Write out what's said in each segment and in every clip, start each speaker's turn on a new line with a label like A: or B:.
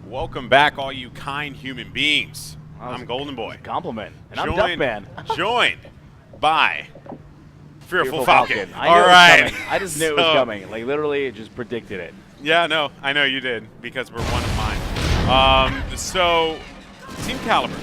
A: Welcome back, all you kind human beings. I'm Golden Boy.
B: Compliment. And I'm Duckman.
A: Joined by Fearful
B: Falcon.
A: All right.
B: I just knew it was coming. Like, literally, just predicted it.
A: Yeah, no, I know you did because we're one of mine. So, Team Caliber.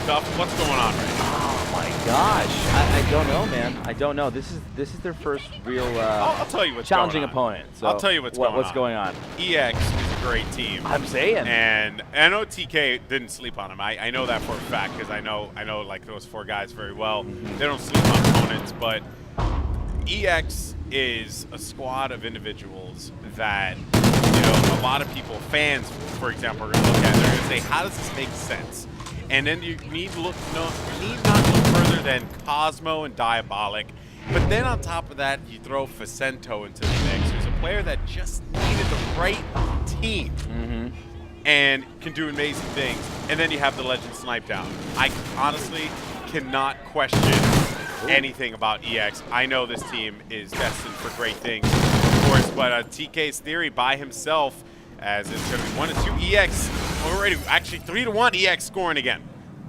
A: Duff, what's going on right now?
B: Oh my gosh, I don't know, man. I don't know. This is their first real
A: I'll tell you what's
B: challenging
A: going on.
B: opponent. So
A: I'll tell you what's going on. EX is a great team.
B: I'm saying.
A: And I know TK didn't sleep on him. I know that for a fact because I know like those four guys very well. They don't sleep on opponents, but EX is a squad of individuals that a lot of people, fans, for example, are going to look at. They're going to say, "How does this make sense?" And then you need not look further than Cosmo and Diabolic. But then on top of that, you throw Facento into the mix, who's a player that just needed the right team and can do amazing things. And then you have the Legend Snipe Down. I honestly cannot question anything about EX. I know this team is destined for great things, of course, but TK's theory by himself, as it's going to be 1-2 EX already, actually 3-1 EX scoring again.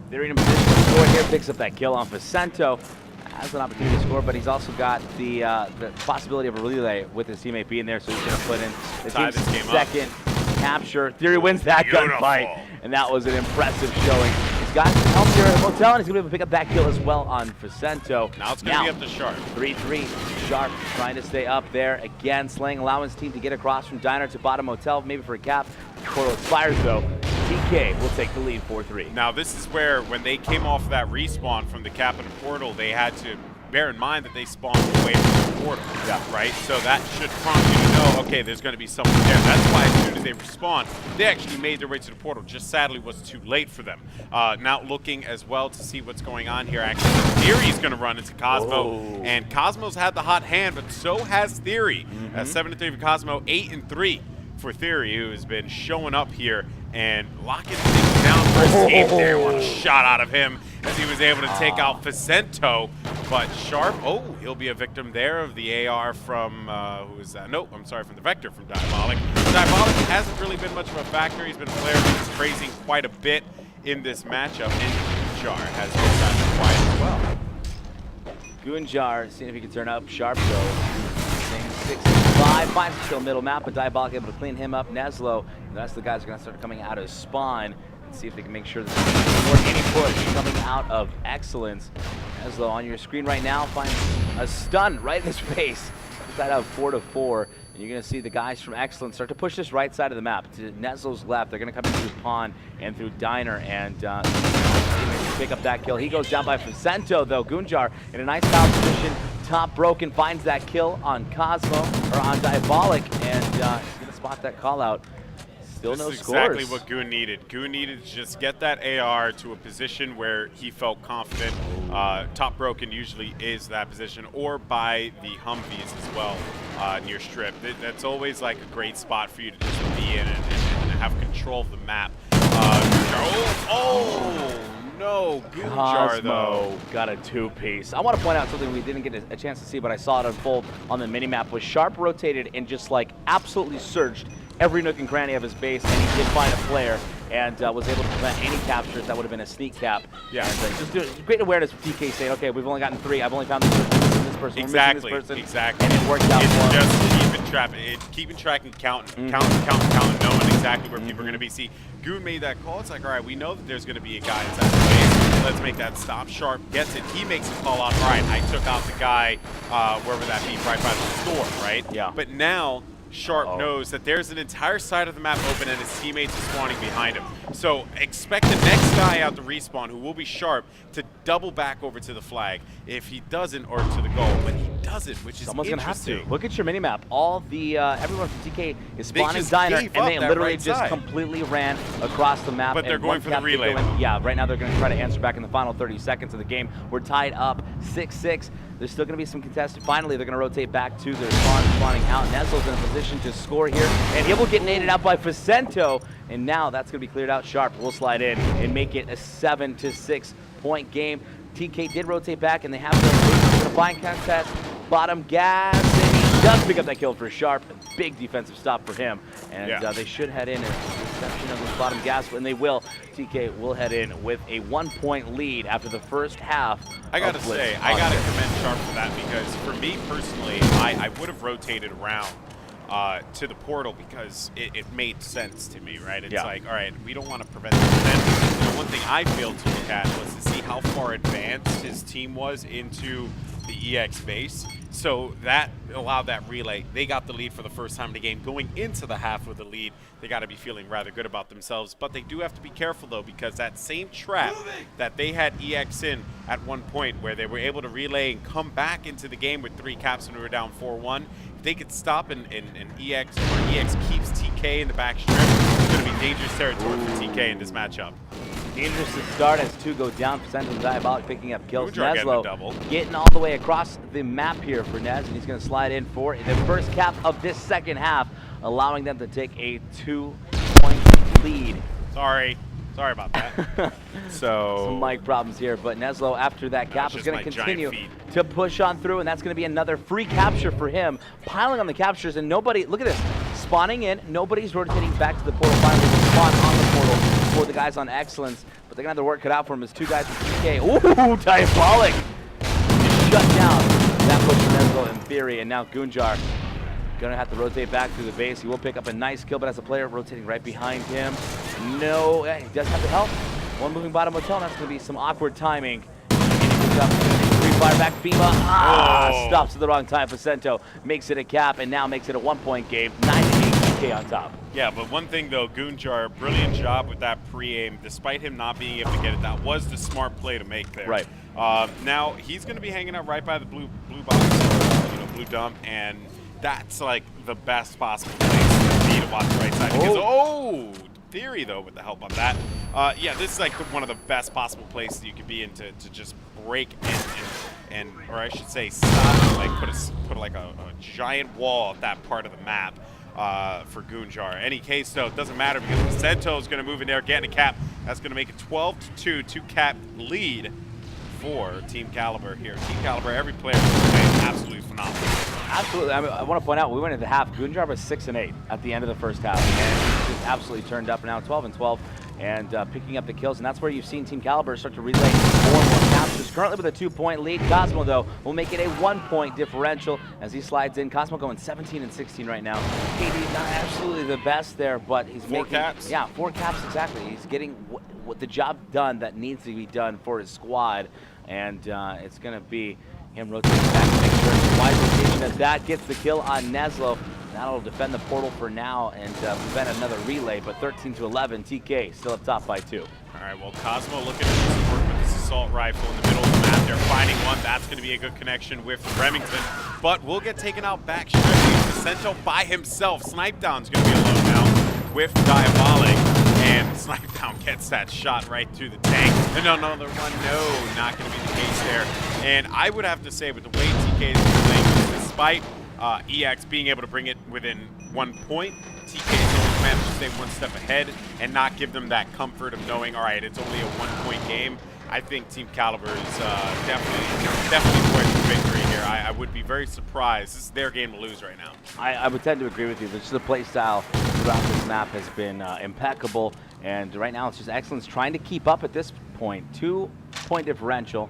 B: They're in a position to score here, picks up that kill on Facento, has an opportunity to score, but he's also got the possibility of a relay with his teammate being there, so he's going to put in the team's second capture. Theory wins that gunfight, and that was an impressive showing. He's got some help here at the hotel, and he's going to be able to pick up that kill as well on Facento.
A: Now it's going to be up to Sharp.
B: 3-3. Sharp trying to stay up there again, slaying, allowing his team to get across from Diner to bottom hotel, maybe for a cap. Portal expires though. TK will take the lead 4-3.
A: Now this is where, when they came off that respawn from the cap and the portal, they had to bear in mind that they spawned away from the portal. Yeah. Right? So that should prompt you to know, okay, there's going to be someone there. That's why as soon as they respawn, they actually made their way to the portal. Just sadly was too late for them. Now looking as well to see what's going on here. Actually, Theory's going to run into Cosmo. And Cosmo's had the hot hand, but so has Theory. 7-3 for Cosmo, 8-3 for Theory, who has been showing up here and locking things down for his team there. What a shot out of him as he was able to take out Facento. But Sharp, he'll be a victim there of the AR from, who is that? Nope, I'm sorry, from the Vector from Diabolic. Diabolic hasn't really been much of a factor. He's been a player who's praising quite a bit in this matchup, and Jar has been quiet as well.
B: Gunjar, seeing if he can turn up. Sharp though. 6-5, finds the still middle map, but Diabolic able to clean him up. Neslo, the rest of the guys are going to start coming out of spawn and see if they can make sure that there's any push coming out of Excellence. Neslo on your screen right now finds a stun right in his face. Put that out 4-4, and you're going to see the guys from Excellence start to push this right side of the map to Neslo's left. They're going to come in through Pawn and through Diner and pick up that kill. He goes down by Facento though. Gunjar in a nice foul position. Top broken, finds that kill on Cosmo, or on Diabolic, and he's going to spot that call out. Still no scores.
A: This is exactly what Goon needed. Goon needed to just get that AR to a position where he felt confident. Top broken usually is that position, or by the Humvees as well near Strip. That's always like a great spot for you to just be in and have control of the map. No, Gunjar though.
B: Got a two-piece. I want to point out something we didn't get a chance to see, but I saw it unfold on the minimap. Was Sharp rotated and just like absolutely searched every nook and cranny of his base, and he did find a player and was able to prevent any captures. That would have been a sneak cap. Yeah. And, just great awareness of TK saying, okay, we've only gotten 3. I've only found this person, this person,
A: exactly,
B: this person.
A: Exactly.
B: And it worked out for him.
A: Just keeping track and counting, counting, knowing exactly where people are going to be. See, Goon made that call. It's like, all right, we know that there's going to be a guy inside the base. Let's make that stop. Sharp gets it. He makes a call out. All right, I took out the guy, wherever that be, right by the store, right? Yeah. But now Sharp knows that there's an entire side of the map open and his teammates are spawning behind him. So expect the next guy out to respawn, who will be Sharp, to double back over to the flag if he doesn't, or to the goal. But he doesn't, which is
B: someone's gonna have
A: interesting.
B: to. Look at your minimap. All the everyone from TK is spawning Diner, and they literally just completely ran across the map.
A: But they're going for the relay.
B: Yeah, right now they're going to try to answer back in the final 30 seconds of the game. We're tied up 6-6. There's still going to be some contested. Finally, they're going to rotate back to their spawning out. Neslo's in a position to score here, and he will get naded out by Facento. And now that's going to be cleared out. Sharp will slide in and make it a 7-6 point game. TK did rotate back, and they have the find contest. Bottom gas, and he does pick up that kill for Sharp. A big defensive stop for him. And
A: Yeah.
B: they should head in, with the exception of this bottom gas, and they will. TK will head in with a 1-point lead after the first half.
A: I gotta say, I gotta commend Sharp for that, because for me personally, I would have rotated around to the portal because it made sense to me, right? It's like, all right, we don't want to prevent this. And then, one thing I failed to look at was to see how far advanced his team was into the EX base. So that allowed that relay. They got the lead for the first time in the game. Going into the half with the lead, they got to be feeling rather good about themselves. But they do have to be careful, though, because that same trap that they had EX in at one point, where they were able to relay and come back into the game with 3 caps when we were down 4-1, if they could stop and EX, or EX keeps TK in the back strip, it's going to be dangerous territory for TK in this matchup.
B: Dangerous to start as 2 go down. Percent of Diabolic picking up kills.
A: Nezlo
B: getting all the way across the map here for Nez, and he's going to slide in for the first cap of this second half, allowing them to take a 2-point lead.
A: Sorry about that.
B: Some mic problems here, but Nezlo, after that cap, is going to continue to push on through, and that's going to be another free capture for him. Piling on the captures, and nobody, look at this, spawning in, nobody's rotating back to the portal. Finally, the spawn on the portal for the guys on Excellence, but they're going to have to work it out for him as 2 guys with TK. Ooh, Diabolic! Shut down that push from Nezlo in theory, and now Gunjar gonna have to rotate back through the base. He will pick up a nice kill, but as a player rotating right behind him. No, he does have the help. One moving bottom hotel, that's gonna be some awkward timing. And he picks up free fire back FEMA. Stops at the wrong time. Pacento makes it a cap and now makes it a 1-point game. 9-8 TK on top.
A: Yeah, but one thing though, Gunjar, brilliant job with that pre-aim. Despite him not being able to get it, that was the smart play to make there.
B: Right.
A: Now he's gonna be hanging out right by the blue box, blue dump, and that's like the best possible place for me to watch the right side. Because, theory though, with the help on that. Yeah, this is like one of the best possible places you could be in to just break and or I should say stop, like put like a giant wall at that part of the map for Gunjar. Any case though, it doesn't matter because Pacento is going to move in there, getting a cap. That's going to make it 12-2, 2-cap lead for Team Caliber here. Team Caliber, every player is playing absolutely phenomenal.
B: Absolutely. I mean, I want to point out, we went into half. Gunjar was 6-8 at the end of the first half, and he just absolutely turned up. Now 12-12, and picking up the kills, and that's where you've seen Team Caliber start to relay more and more captures. Currently with a 2-point lead. Cosmo, though, will make it a 1-point differential as he slides in. Cosmo going 17-16 right now. KD not absolutely the best there, but he's making
A: 4 caps.
B: Yeah, 4 caps exactly. He's getting what the job done that needs to be done for his squad, and it's going to be him rotating back to make sure it's a wide rotation as that gets the kill on Nezlo. That'll defend the portal for now and prevent another relay, but 13-11, TK still up top by 2.
A: All right, well, Cosmo looking to work with this assault rifle in the middle of the map. They're finding one. That's going to be a good connection with Remington, but will get taken out back straight. Pacento by himself. Snipe Down's going to be alone now with Diabolic, and Snipe Down gets that shot right through the tank. And another one, no, not going to be the case there. And I would have to say, with the way TK is playing, despite EX being able to bring it within 1 point, TK has managed to stay 1 step ahead and not give them that comfort of knowing, all right, it's only a 1-point game. I think Team Caliber is definitely poised for victory here. I would be very surprised. This is their game to lose right now.
B: I would tend to agree with you. Just the play style throughout this map has been impeccable, and right now it's just Excellence trying to keep up at this point. 2-point differential,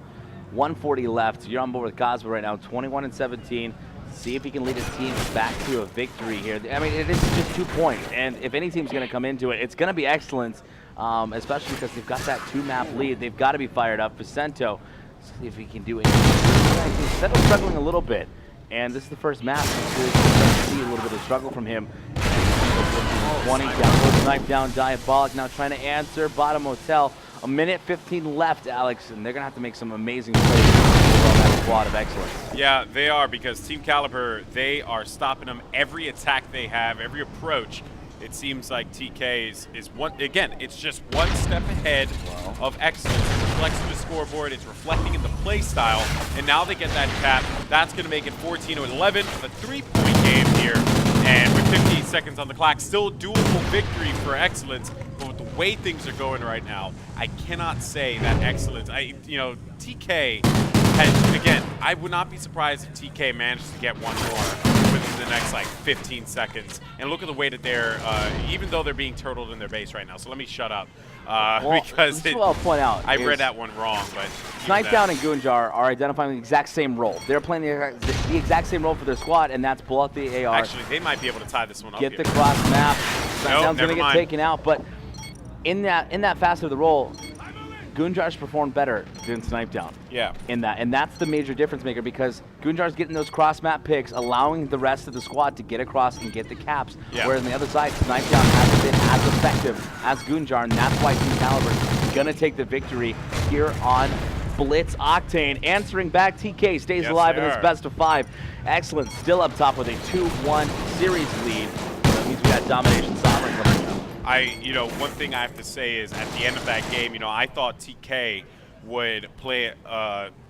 B: 140 left. You're on board with Cosmo right now, 21-17. See if he can lead his team back to a victory here. I mean, it is just 2 points, and if any team's going to come into it, it's going to be Excellence, especially because they've got that 2-map lead. They've got to be fired up. Pacento, see if he can do it. Pacento's struggling a little bit, and this is the first map. So you can see a little bit of struggle from him. 20 down, knife down, Diabolic now trying to answer. Bottom hotel, 1:15 left, Alex, and they're going to have to make some amazing plays on that squad of Excellence.
A: Yeah, they are, because Team Caliber, they are stopping them every attack they have, every approach. It seems like TK is one, again, it's just 1 step ahead of Excellence. It reflects in the scoreboard, it's reflecting in the play style, and now they get that cap. That's going to make it 14-11, a 3-point game here. And with 15 seconds on the clock, still doable victory for Excellence. But with the way things are going right now, I cannot say that Excellence, TK has, again, I would not be surprised if TK manages to get one more with the next like 15 seconds. And look at the way that they're, even though they're being turtled in their base right now. So let me shut up. Because
B: this is what I'll point out.
A: I read that one wrong, but
B: Snipedown and Goonjar are identifying the exact same role. They're playing the exact same role for their squad, and that's pull out the AR.
A: Actually, they might be able to tie this one up.
B: Get the cross map. Snipedown's going to get taken out, but in that fast of the roll, Goonjar's performed better than Snipedown.
A: Yeah.
B: In that, and that's the major difference maker, because Goonjar's getting those cross map picks, allowing the rest of the squad to get across and get the caps.
A: Yeah.
B: Whereas on the other side, Snipedown hasn't been as effective as Goonjar, and that's why Team Caliber's gonna take the victory here on Blitz Octane. Answering back, TK stays alive in this best of 5. Excellent, still up top with a 2-1 series lead. That means we got Domination Sovereign coming up.
A: One thing I have to say is at the end of that game, I thought TK would play it,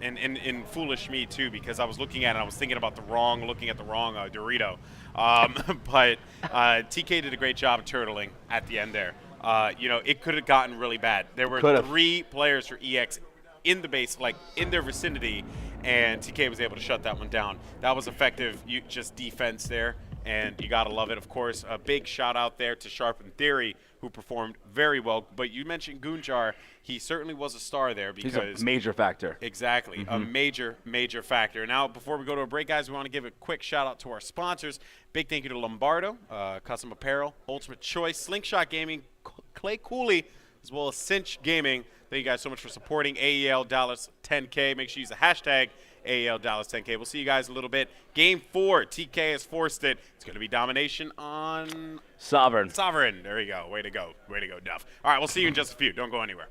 A: and foolish me too, because I was looking at it, I was thinking about looking at the wrong Dorito. But TK did a great job of turtling at the end there. It could have gotten really bad. There were 3 players for EX in the base, like in their vicinity, and TK was able to shut that one down. That was effective, just defense there. And you got to love it, of course. A big shout out there to Sharp and Theory, who performed very well. But you mentioned Goonjar. He certainly was a star there because
B: he's a major factor.
A: Exactly, a major, major factor. Now, before we go to a break, guys, we want to give a quick shout out to our sponsors. Big thank you to Lombardo, Custom Apparel, Ultimate Choice, Slingshot Gaming, Clay Cooley, as well as Cinch Gaming. Thank you guys so much for supporting AEL Dallas 10K. Make sure you use the hashtag AEL Dallas 10K. We'll see you guys in a little bit. Game 4, TK has forced it. It's going to be domination on
B: Sovereign.
A: There you go. Way to go. Way to go, Duff. All right, we'll see you in just a few. Don't go anywhere.